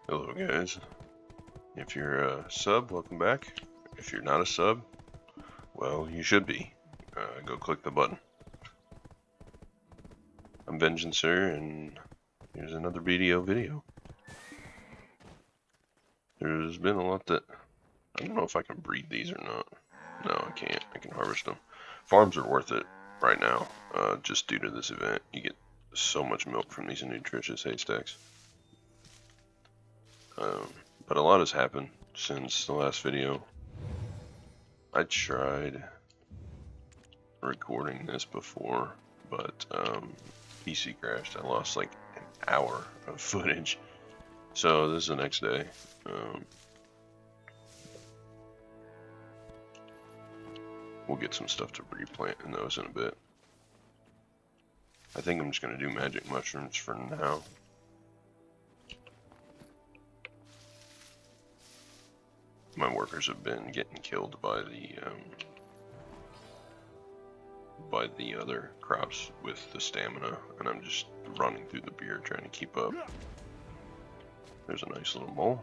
Hello guys, if you're a sub, welcome back. If you're not a sub, well, you should be. Go click the button. I'm Vengeancer, and here's another video. There's been a lot that, I don't know if I can breed these or not. No, I can't. I can harvest them. Farms are worth it right now, just due to this event. You get so much milk from these nutritious haystacks. But a lot has happened since the last video. I tried recording this before, but PC crashed. I lost like an hour of footage. So this is the next day. We'll get some stuff to replant in those in a bit. I think I'm just going to do magic mushrooms for now. My workers have been getting killed by the other crops with the stamina, and I'm just running through the beer trying to keep up. There's a nice little mole.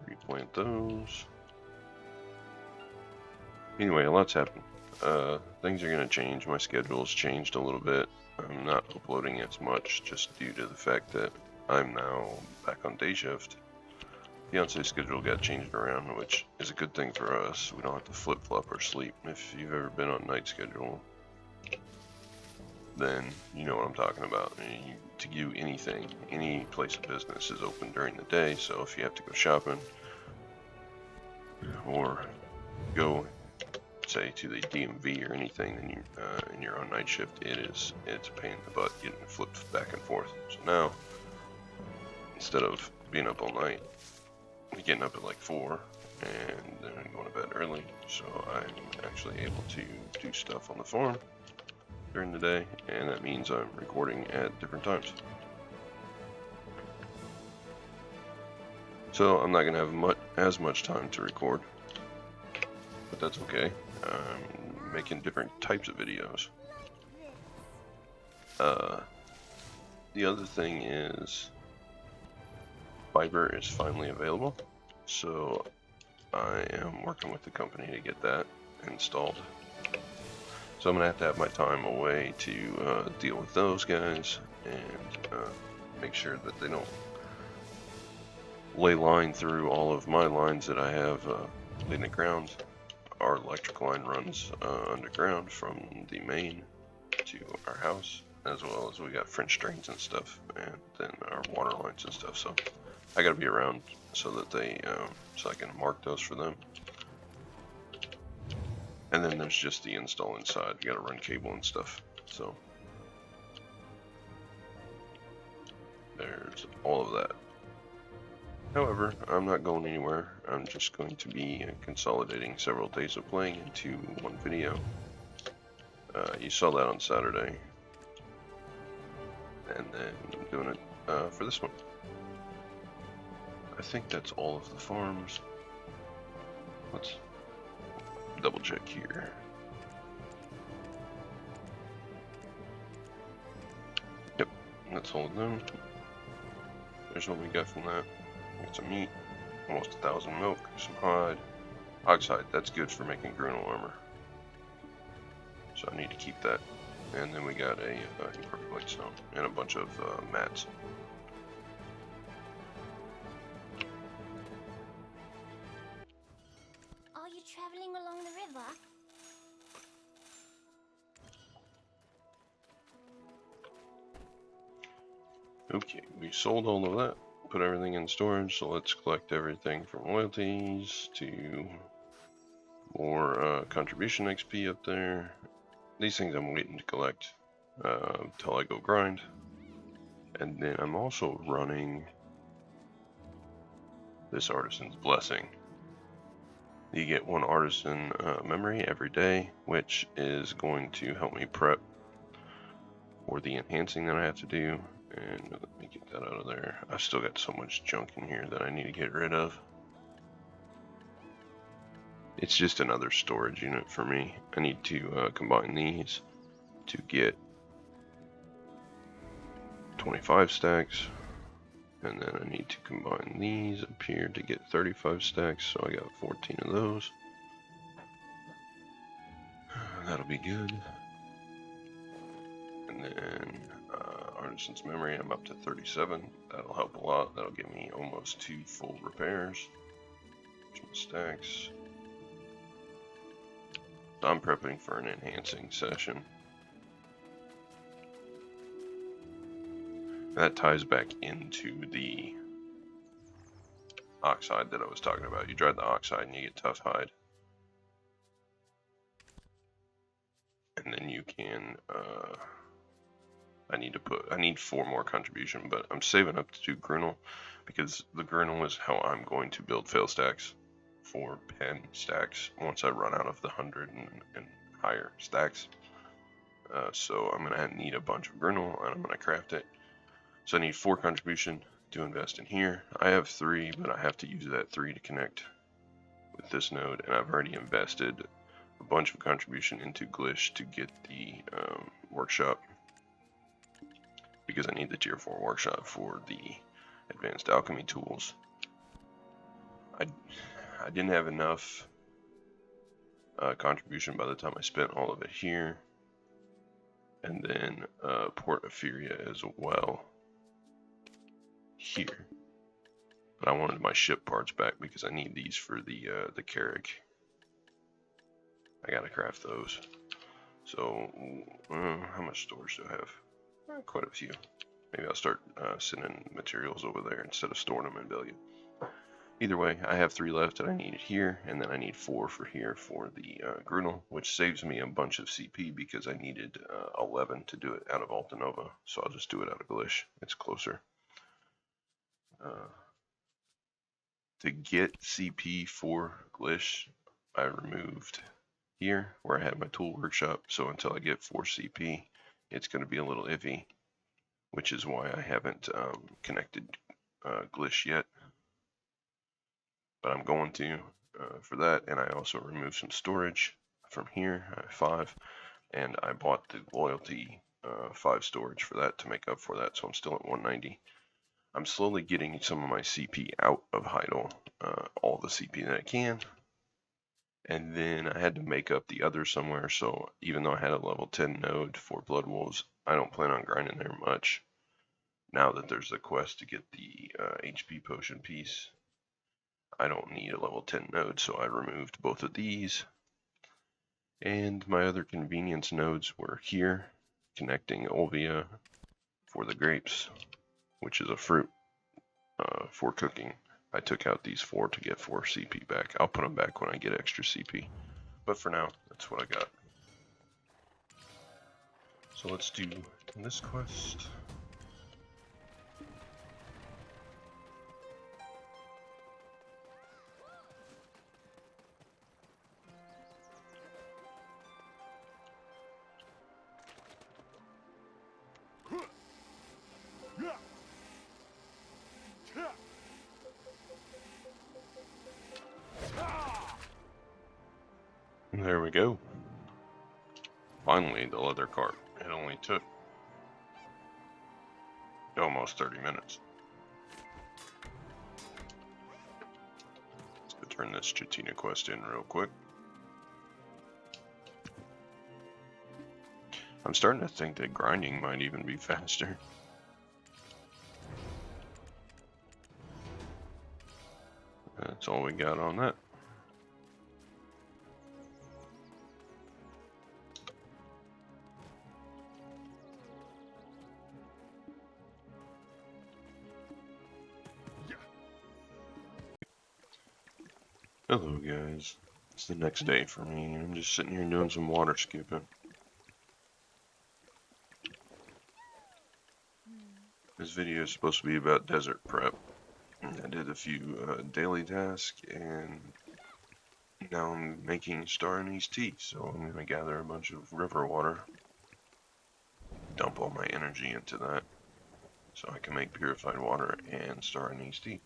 Replant those. Anyway, a lot's happened. Things are going to change. My schedule's changed a little bit. I'm not uploading as much just due to the fact that I'm now back on day shift. Fiance's schedule got changed around, which is a good thing for us. We don't have to flip-flop our sleep. If you've ever been on night schedule, then you know what I'm talking about. To do anything, any place of business is open during the day, so if you have to go shopping or go, say, to the DMV or anything, then you're on night shift, it's a pain in the butt getting flipped back and forth. So now, instead of being up all night, getting up at like 4 and then going to bed early, so I'm actually able to do stuff on the farm during the day, and that means I'm recording at different times. So I'm not going to have as much time to record, but that's okay. I'm making different types of videos. The other thing is fiber is finally available, so I am working with the company to get that installed. So I'm going to have my time away to deal with those guys and make sure that they don't lay line through all of my lines that I have in the ground. Our electric line runs underground from the main to our house, as well as we got French drains and stuff, and then our water lines and stuff. So I gotta be around so that so I can mark those for them. And then there's just the install inside. You gotta run cable and stuff. So there's all of that. However, I'm not going anywhere. I'm just going to be consolidating several days of playing into one video. You saw that on Saturday. And then I'm doing it for this one. I think that's all of the farms. Let's double check here. Yep, that's all of them. There's what we got from that. We got some meat, almost 1,000 milk, some hide. Hogside, that's good for making Grunel armor. So I need to keep that. And then we got a imperfect light stone and a bunch of mats. Are you traveling along the river? Okay, we sold all of that. Put everything in storage, so let's collect everything from loyalties to more contribution XP up there. These things I'm waiting to collect till I go grind. And then I'm also running this Artisan's Blessing. You get one Artisan memory every day, which is going to help me prep for the enhancing that I have to do. And let me get that out of there. I've still got so much junk in here that I need to get rid of. It's just another storage unit for me. I need to combine these to get 25 stacks. And then I need to combine these up here to get 35 stacks, so I got 14 of those. That'll be good. And then Artisan's Memory, I'm up to 37. That'll help a lot. That'll give me almost 2 full repairs. Stacks. So I'm prepping for an enhancing session. That ties back into the oxide that I was talking about. You dry the oxide and you get tough hide. And then you can, I need 4 more contribution, but I'm saving up to do Grunel because the Grunel is how I'm going to build fail stacks for pen stacks once I run out of the 100 and higher stacks. So I'm going to need a bunch of Grunel and I'm going to craft it. So I need 4 contribution to invest in here. I have 3, but I have to use that 3 to connect with this node, and I've already invested a bunch of contribution into Glish to get the workshop, because I need the tier 4 workshop for the advanced alchemy tools. I didn't have enough contribution by the time I spent all of it here, and then Port Ephyria as well here. But I wanted my ship parts back because I need these for the Carrack. I gotta craft those. So how much storage do I have? Quite a few. Maybe I'll start sending materials over there instead of storing them in Belia. Either way, I have 3 left that I need here, and then I need 4 for here for the Grunel, which saves me a bunch of CP because I needed 11 to do it out of Altanova. So I'll just do it out of Glish. It's closer. To get CP for Glish, I removed here where I had my tool workshop, so until I get 4 CP, it's going to be a little iffy, which is why I haven't connected Glish yet. But I'm going to for that, and I also removed some storage from here. I have 5, and I bought the loyalty 5 storage for that to make up for that, so I'm still at 190. I'm slowly getting some of my CP out of Heidel, all the CP that I can. And then I had to make up the other somewhere, so even though I had a level 10 node for Blood Wolves, I don't plan on grinding there much. Now that there's a quest to get the HP potion piece, I don't need a level 10 node, so I removed both of these. And my other convenience nodes were here, connecting Olvia for the grapes, which is a fruit for cooking. I took out these 4 to get 4 CP back. I'll put them back when I get extra CP. But for now, that's what I got. So let's do this quest. There we go. Finally, the leather cart. It only took almost 30 minutes. Let's go turn this Chatina quest in real quick. I'm starting to think that grinding might even be faster. That's all we got on that. Hello guys, it's the next day for me. I'm just sitting here doing some water skipping. This video is supposed to be about desert prep. I did a few daily tasks, and now I'm making star anise tea. So I'm going to gather a bunch of river water, dump all my energy into that, so I can make purified water and star anise tea.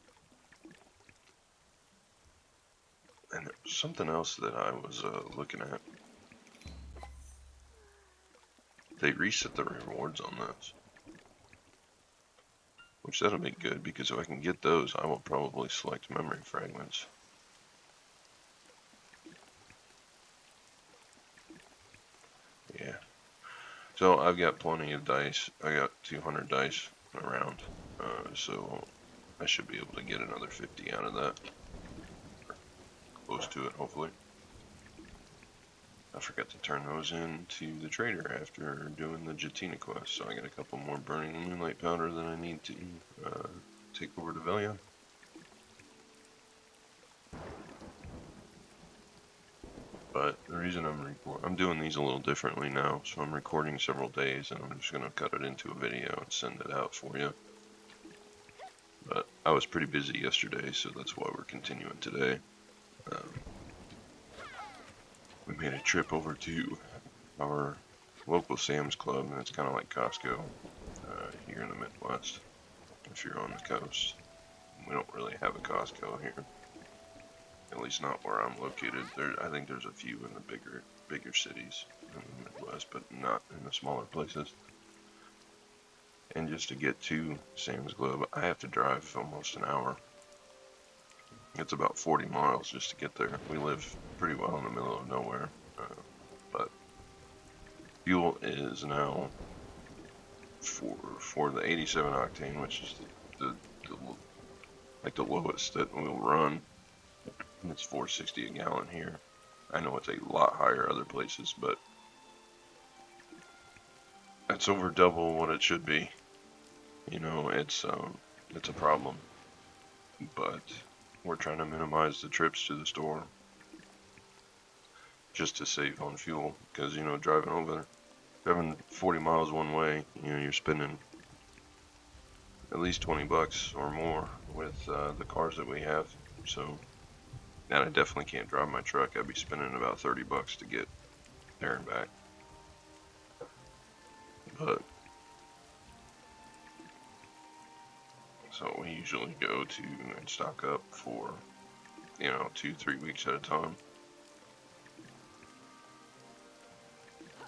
And something else that I was looking at, they reset the rewards on this. which that'll be good because if I can get those, I will probably select memory fragments. Yeah. So I've got plenty of dice. I got 200 dice around, so I should be able to get another 50 out of that. Close to it, hopefully. I forgot to turn those in to the trader after doing the Jatina quest, so I got a couple more burning moonlight powder that I need to take over to Velion. But the reason I'm doing these a little differently now, so I'm recording several days and I'm just going to cut it into a video and send it out for you. But I was pretty busy yesterday, so that's why we're continuing today. We made a trip over to our local Sam's Club, and it's kind of like Costco here in the Midwest if you're on the coast. We don't really have a Costco here, at least not where I'm located. I think there's a few in the bigger cities in the Midwest, but not in the smaller places. And just to get to Sam's Club, I have to drive almost an hour. It's about 40 miles just to get there. We live pretty well in the middle of nowhere, but fuel is now for the 87 octane, which is the lowest that we'll run. It's $4.60 a gallon here. I know it's a lot higher other places, but it's over double what it should be. You know, it's a problem, but we're trying to minimize the trips to the store just to save on fuel, because, you know, driving 40 miles one way, you know, you're spending at least 20 bucks or more with the cars that we have. So, and I definitely can't drive my truck. I'd be spending about 30 bucks to get there and back. But so we usually go to and stock up for, you know, 2-3 weeks at a time.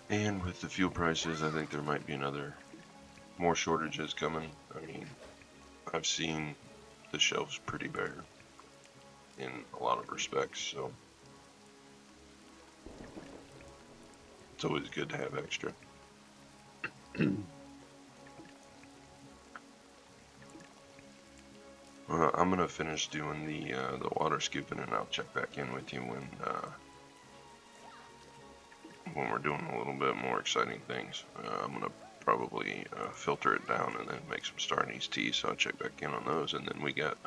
And with the fuel prices, I think there might be more shortages coming. I mean, I've seen the shelves pretty bare in a lot of respects, so it's always good to have extra. I'm gonna finish doing the water scooping, and I'll check back in with you when we're doing a little bit more exciting things. I'm gonna probably filter it down and then make some star anise tea, so I'll check back in on those. And then we got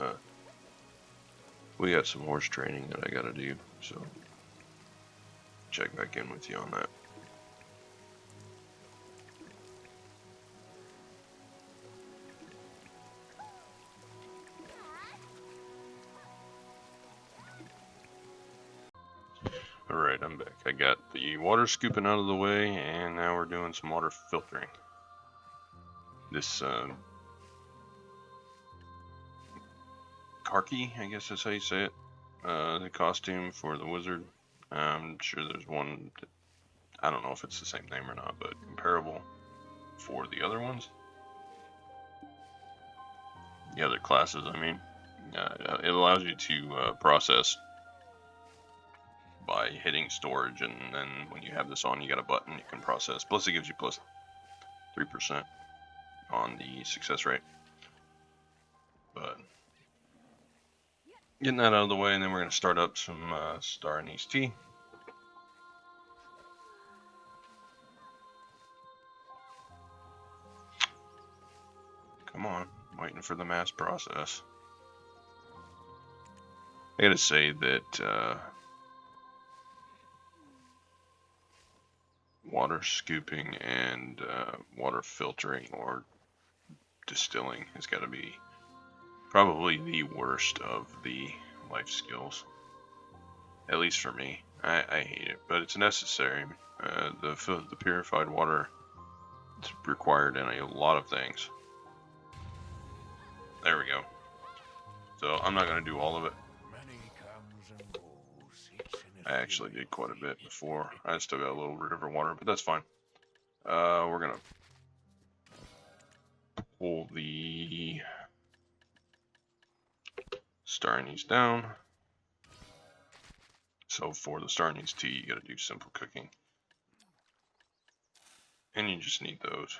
some horse training that I gotta do, so check back in with you on that. Alright, I'm back. I got the water scooping out of the way, and now we're doing some water filtering. This Karki, I guess that's how you say it, the costume for the wizard. I'm sure there's one that, I don't know if it's the same name or not, but comparable for the other ones. The other classes, I mean. It allows you to process by hitting storage, and then when you have this on, you got a button you can process. Plus it gives you plus 3% on the success rate. But getting that out of the way, and then we're going to start up some star anise tea. Come on, I'm waiting for the mass process. I gotta say that water scooping and water filtering or distilling has got to be probably the worst of the life skills. At least for me. I hate it, but it's necessary. The purified water is required in a lot of things. There we go. So I'm not going to do all of it. I actually did quite a bit before. I still got a little river water, but that's fine. We're going to pull the Star Anise down. So for the Star Anise tea, you gotta do simple cooking. And you just need those.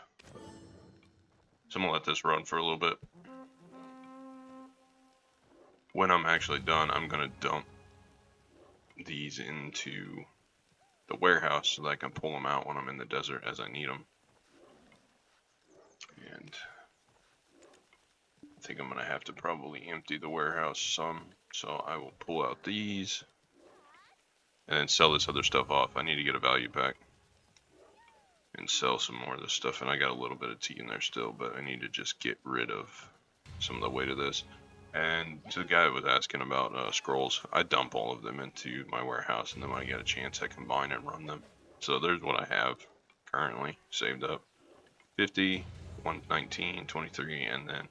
So I'm gonna let this run for a little bit. When I'm actually done, I'm gonna dump these into the warehouse so that I can pull them out when I'm in the desert as I need them. And I think I'm gonna have to probably empty the warehouse some, so I will pull out these and then sell this other stuff off. I need to get a value pack and sell some more of this stuff, and I got a little bit of tea in there still, but I need to just get rid of some of the weight of this. And to the guy that was asking about scrolls, I dump all of them into my warehouse, and then when I get a chance I combine and run them. So there's what I have currently saved up. 50, 119, 23, and then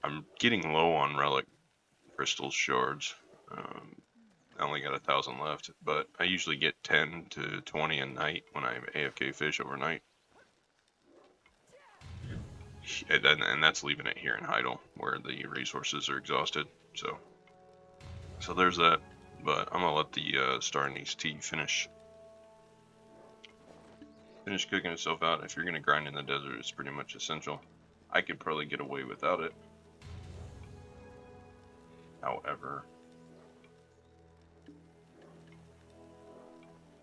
I'm getting low on relic crystal shards. I only got 1,000 left, but I usually get 10 to 20 a night when I AFK fish overnight. And that's leaving it here in Heidel, where the resources are exhausted. So there's that. But I'm gonna let the Star Anise tea finish cooking itself out. If you're gonna grind in the desert, it's pretty much essential. I could probably get away without it. However,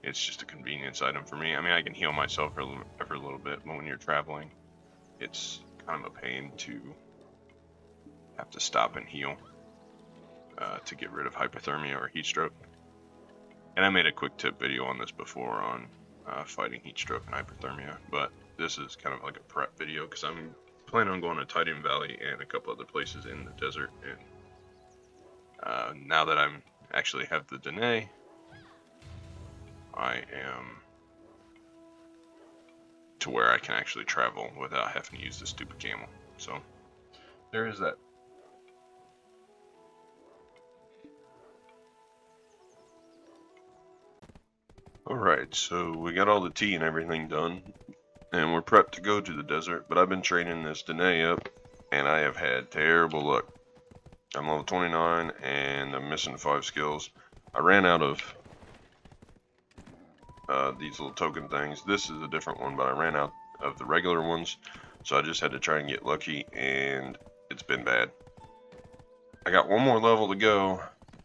it's just a convenience item for me. I mean, I can heal myself every little bit, but when you're traveling, it's kind of a pain to have to stop and heal to get rid of hypothermia or heat stroke. And I made a quick tip video on this before on fighting heat stroke and hypothermia, but this is kind of like a prep video because I'm planning on going to Titan Valley and a couple other places in the desert. And now that I'm actually have the Danae, I am to where I can actually travel without having to use the stupid camel. So there is that. Alright, so we got all the tea and everything done, and we're prepped to go to the desert, but I've been training this Danae up, and I have had terrible luck. I'm level 29, and I'm missing 5 skills. I ran out of these little token things. This is a different one, but I ran out of the regular ones, so I just had to try and get lucky, and it's been bad. I got one more level to go.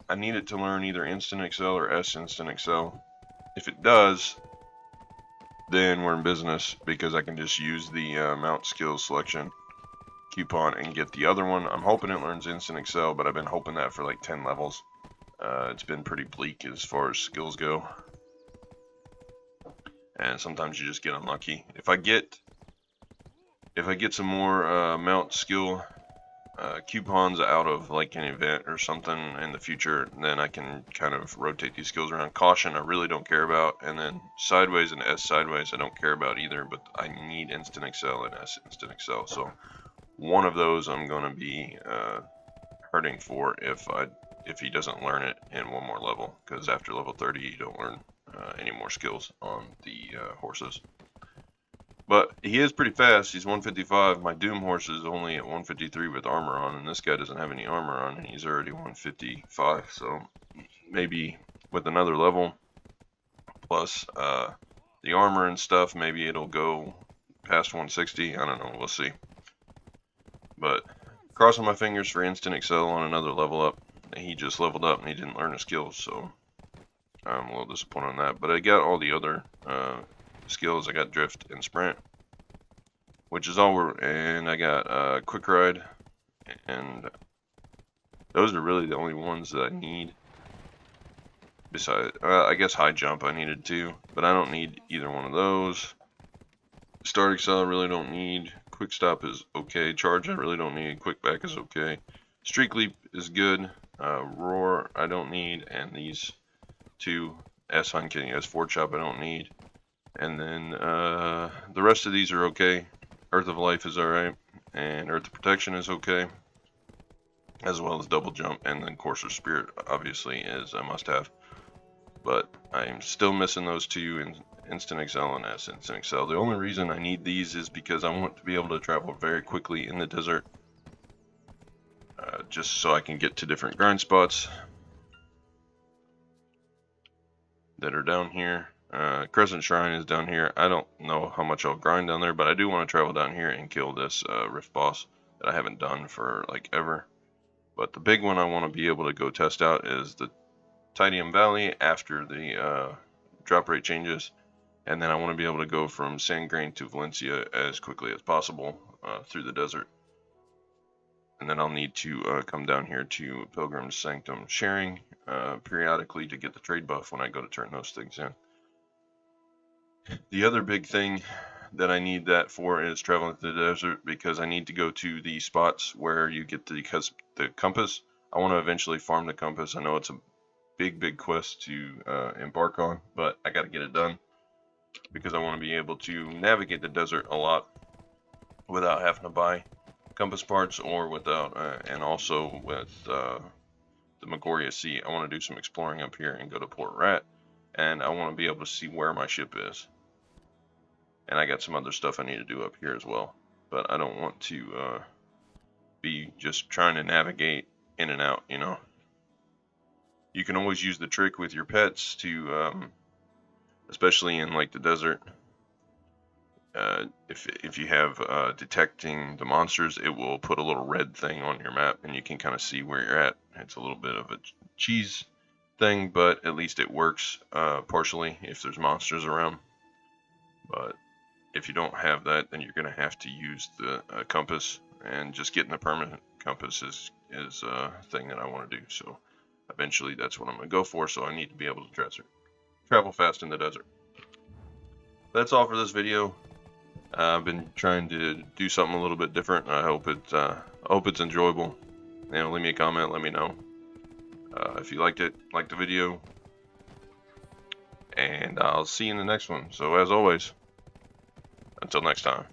I need it to learn either Instant Excel or S Instant Excel. If it does, then we're in business because I can just use the mount skills selection coupon and get the other one. I'm hoping it learns Instant Excel, but I've been hoping that for like 10 levels. It's been pretty bleak as far as skills go. And sometimes you just get unlucky. If I get some more mount skill coupons out of like an event or something in the future, then I can kind of rotate these skills around. Caution I really don't care about, and then sideways and S sideways I don't care about either, but I need Instant Excel and S Instant Excel, so one of those I'm going to be hurting for if he doesn't learn it in one more level, because after level 30 you don't learn any more skills on the horses. But he is pretty fast. He's 155. My Doom horse is only at 153 with armor on, and this guy doesn't have any armor on, and he's already 155. So maybe with another level plus the armor and stuff, maybe it'll go past 160. I don't know. We'll see. But crossing my fingers for Instant Excel on another level up. He just leveled up and he didn't learn his skills, so I'm a little disappointed on that. But I got all the other skills. I got Drift and Sprint, which is all and I got Quick Ride, and those are really the only ones that I need. Besides, I guess High Jump I needed too, but I don't need either one of those. Start Excel I really don't need. Quick Stop is okay. Charge I really don't need. Quick Back is okay. Streak Leap is good. Roar I don't need, and these two S Uncanny S4 Chop I don't need. And then the rest of these are okay. Earth of Life is alright, and Earth of Protection is okay, as well as Double Jump, and then Courser Spirit obviously is a must-have. But I'm still missing those two in Instant Excel and S Instant Excel. The only reason I need these is because I want to be able to travel very quickly in the desert just so I can get to different grind spots that are down here. Crescent Shrine is down here. I don't know how much I'll grind down there, but I do want to travel down here and kill this Rift boss that I haven't done for like ever. But the big one I want to be able to go test out is the Tidium Valley after the drop rate changes. And then I want to be able to go from Sandgrain to Valencia as quickly as possible through the desert. And then I'll need to come down here to Pilgrim's Sanctum Sharing periodically to get the trade buff when I go to turn those things in. The other big thing that I need that for is traveling through the desert, because I need to go to the spots where you get the compass. I want to eventually farm the compass. I know it's a big quest to embark on, but I got to get it done because I want to be able to navigate the desert a lot without having to buy compass parts, or without and also with the Magoria Sea. I want to do some exploring up here and go to Port Rat, and I want to be able to see where my ship is. And I got some other stuff I need to do up here as well, but I don't want to be just trying to navigate in and out, you know. You can always use the trick with your pets to especially in like the desert, if you have detecting the monsters, it will put a little red thing on your map and you can kind of see where you're at. It's a little bit of a cheese thing, but at least it works partially if there's monsters around. But if you don't have that, then you're going to have to use the compass, and just getting the permanent compass is a thing that I want to do. So eventually that's what I'm going to go for, so I need to be able to travel fast in the desert. That's all for this video. I've been trying to do something a little bit different. I hope it's enjoyable. You know, leave me a comment, let me know if you liked it, like the video, and I'll see you in the next one. So as always, until next time.